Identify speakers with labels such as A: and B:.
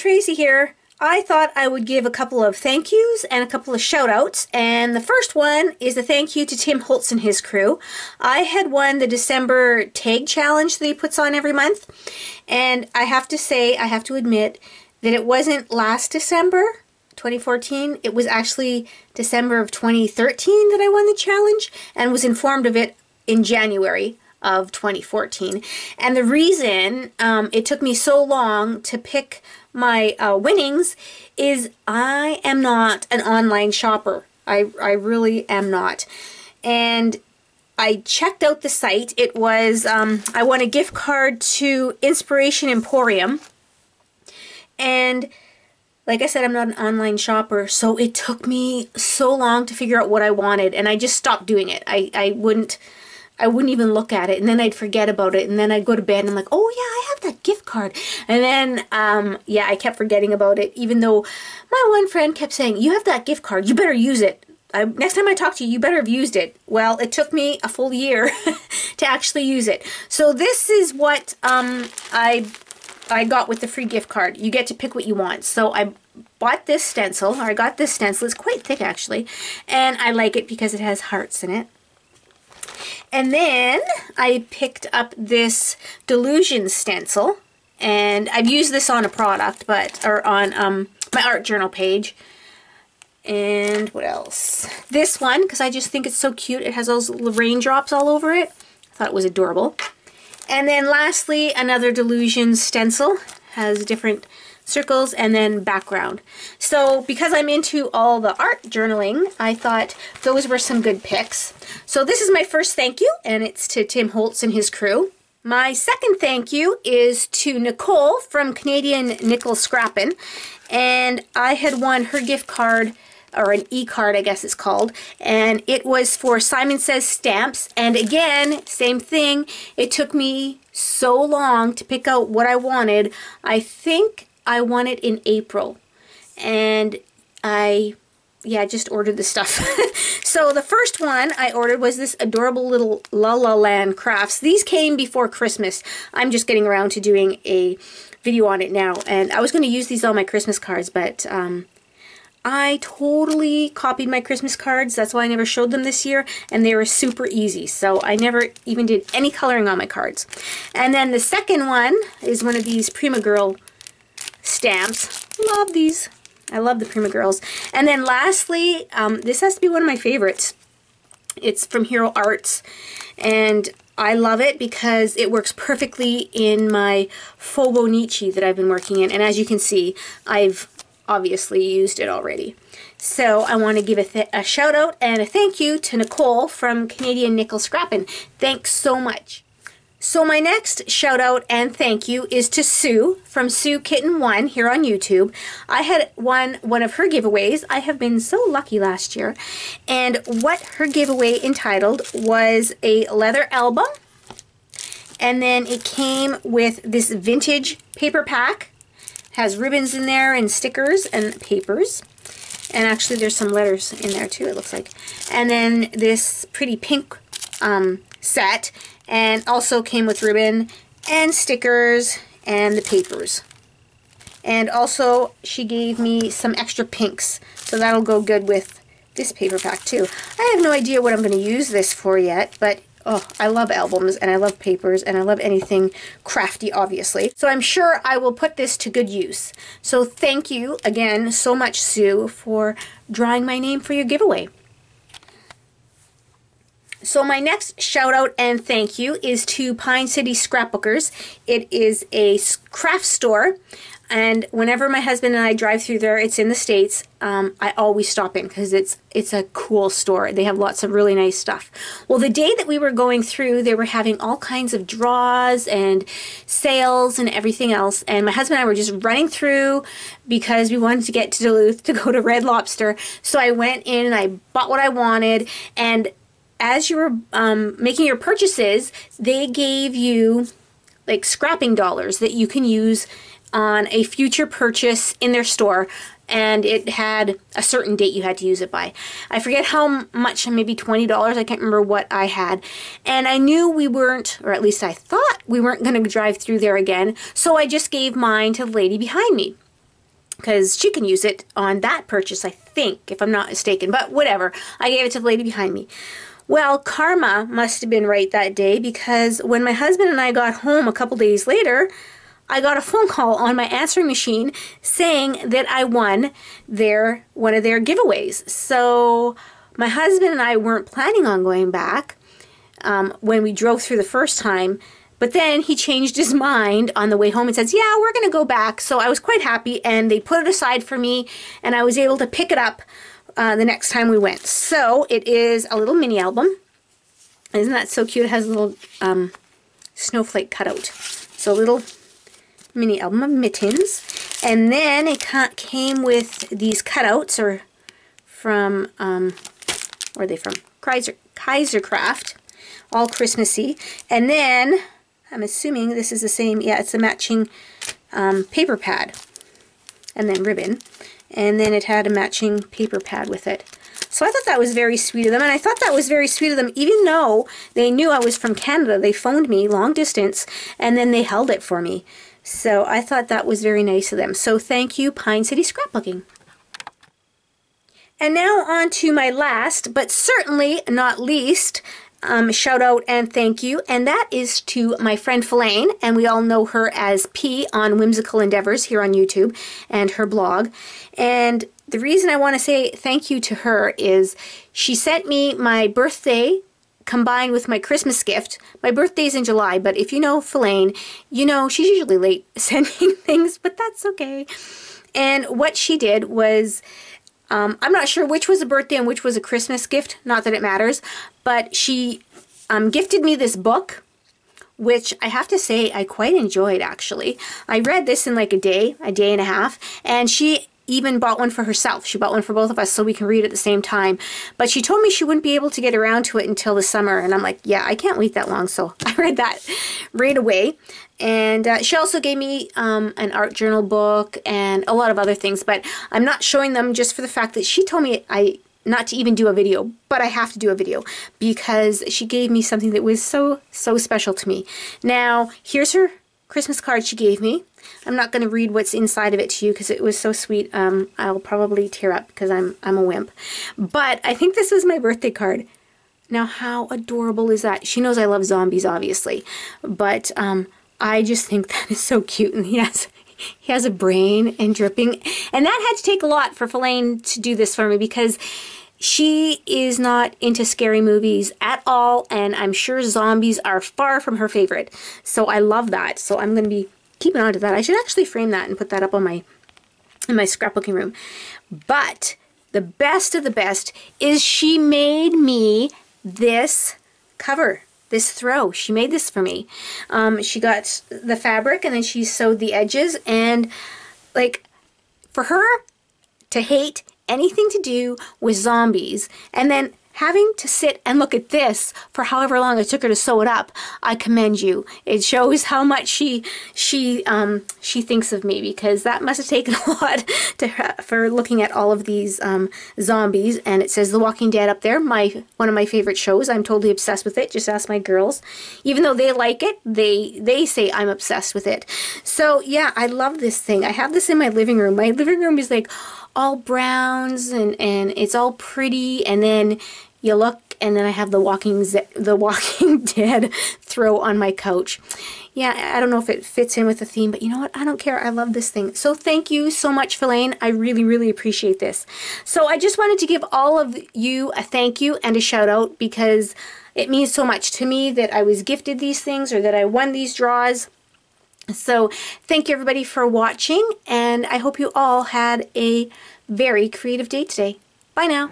A: Tracy here. I thought I would give a couple of thank yous and a couple of shout outs, and the first one is a thank you to Tim Holtz and his crew. I had won the December tag challenge that he puts on every month, and I have to admit that it wasn't last December 2014, it was actually December of 2013 that I won the challenge and was informed of it in January of 2014. And the reason it took me so long to pick my winnings is I am not an online shopper. I really am not. And I checked out the site. It was, I won a gift card to Inspiration Emporium. And like I said, I'm not an online shopper, so it took me so long to figure out what I wanted, and I just stopped doing it. I wouldn't even look at it, and then I'd forget about it, and then I'd go to bed and I'm like, oh yeah, I have that gift card. And then, yeah, I kept forgetting about it, even though my one friend kept saying, you have that gift card, you better use it. Next time I talk to you, you better have used it. Well, it took me a full year to actually use it. So this is what I got with the free gift card. You get to pick what you want. So I bought this stencil, or I got this stencil. It's quite thick actually, and I like it because it has hearts in it. And then I picked up this Delusion stencil, and I've used this on a product, or on my art journal page. And what else? This one, because I just think it's so cute. It has those little raindrops all over it. I thought it was adorable. And then lastly, another Delusion stencil. Has different circles and then background. So because I'm into all the art journaling, I thought those were some good picks. So this is my first thank you, and it's to Tim Holtz and his crew. My second thank you is to Nicole from Canadian Nickel Scrappin', and I had won her gift card, or an e-card I guess it's called, and it was for Simon Says stamps. And again, same thing, it took me so long to pick out what I wanted. I think I won it in April, and I just ordered the stuff. So the first one I ordered was this adorable little La La Land crafts. These came before Christmas. I'm just getting around to doing a video on it now, and I was going to use these on my Christmas cards, but I totally copied my Christmas cards. That's why I never showed them this year, and they were super easy. So I never even did any coloring on my cards. And then the second one is one of these Prima Girl stamps. Love these. I love the Prima Girls. And then lastly, this has to be one of my favorites. It's from Hero Arts, and I love it because it works perfectly in my Fobonichi that I've been working in. And as you can see, I've obviously used it already. So I want to give a shout out and a thank you to Nicole from Canadian Nickel Scrappin'. Thanks so much. So my next shout out and thank you is to Sue from Sue Kitten 1 here on YouTube. I had won one of her giveaways. I have been so lucky last year. And what her giveaway entitled was a leather album. And then it came with this vintage paper pack. Has ribbons in there and stickers and papers. And actually there's some letters in there too, it looks like. And then this pretty pink set, and also came with ribbon and stickers and the papers. And also she gave me some extra pinks, so that'll go good with this paper pack too. I have no idea what I'm going to use this for yet, but oh, I love albums, and I love papers, and I love anything crafty, obviously. So I'm sure I will put this to good use. So thank you again so much, Sue, for drawing my name for your giveaway. So my next shout out and thank you is to Pine City Scrapbookers. It is a craft store, and whenever my husband and I drive through there, it's in the States, I always stop in because it's a cool store. They have lots of really nice stuff. Well, the day that we were going through, they were having all kinds of draws and sales and everything else, and my husband and I were just running through because we wanted to get to Duluth to go to Red Lobster. So I went in and I bought what I wanted, and as you were making your purchases, they gave you like scrapping dollars that you can use on a future purchase in their store, and it had a certain date you had to use it by. I forget how much, maybe $20, I can't remember what I had. And I knew we weren't, or at least I thought we weren't going to drive through there again, so I just gave mine to the lady behind me. because she can use it on that purchase, I think, if I'm not mistaken. But whatever. I gave it to the lady behind me. Well, karma must have been right that day, because when my husband and I got home a couple days later, I got a phone call on my answering machine saying that I won one of their giveaways. So my husband and I weren't planning on going back when we drove through the first time. But then he changed his mind on the way home and says, yeah, we're going to go back. So I was quite happy, and they put it aside for me, and I was able to pick it up the next time we went. So it is a little mini album. Isn't that so cute? It has a little snowflake cutout. So a little mini album of mittens. And then it came with these cutouts, or from, where are they from? Kaisercraft. All Christmassy. And then I'm assuming this is the same, yeah, it's a matching paper pad, and then ribbon, and then it had a matching paper pad with it. So I thought that was very sweet of them, and I thought that was very sweet of them even though they knew I was from Canada. They phoned me long distance, and then they held it for me. So I thought that was very nice of them. So thank you, Pine City Scrapbooking. And now on to my last, but certainly not least, shout out and thank you, and that is to my friend Felaine, and we all know her as P on Whimsical Endeavors here on YouTube and her blog. And the reason I want to say thank you to her is she sent me my birthday combined with my Christmas gift. My birthday's in July, but if you know Felaine, you know she's usually late sending things, but that's okay. And what she did was, I'm not sure which was a birthday and which was a Christmas gift, not that it matters, but she gifted me this book, which I have to say I quite enjoyed, actually. I read this in like a day and a half, and she even bought one for herself. She bought one for both of us so we can read at the same time. But she told me she wouldn't be able to get around to it until the summer, and I'm like, yeah, I can't wait that long, so I read that right away. And she also gave me an art journal book and a lot of other things, but I'm not showing them just for the fact that she told me not to even do a video, but I have to do a video because she gave me something that was so special to me. Now, here's her Christmas card she gave me. I'm not going to read what's inside of it to you because it was so sweet. I'll probably tear up because I'm a wimp. But I think this was my birthday card. Now, how adorable is that? She knows I love zombies, obviously, but I just think that is so cute. And he has a brain and dripping. And that had to take a lot for Felaine to do this for me because she is not into scary movies at all, and I'm sure zombies are far from her favorite. So I love that. So I'm going to be keeping on to that. I should actually frame that and put that up on in my scrapbooking room. But the best of the best is she made me this cover. This throw. She made this for me. She got the fabric and then she sewed the edges, and like for her to hate anything to do with zombies and then having to sit and look at this for however long it took her to sew it up, I commend you. It shows how much she thinks of me, because that must have taken a lot for looking at all of these zombies. And it says The Walking Dead up there, one of my favorite shows. I'm totally obsessed with it. Just ask my girls. Even though they like it, they say I'm obsessed with it. So yeah, I love this thing. I have this in my living room. My living room is like all browns and it's all pretty, and then you look and then I have the Walking Dead throw on my couch. Yeah, I don't know if it fits in with the theme, but you know what? I don't care. I love this thing. So thank you so much, Felaine. I really appreciate this. So I just wanted to give all of you a thank you and a shout out, because it means so much to me that I was gifted these things or that I won these draws. So thank you everybody for watching, and I hope you all had a very creative day today. Bye now.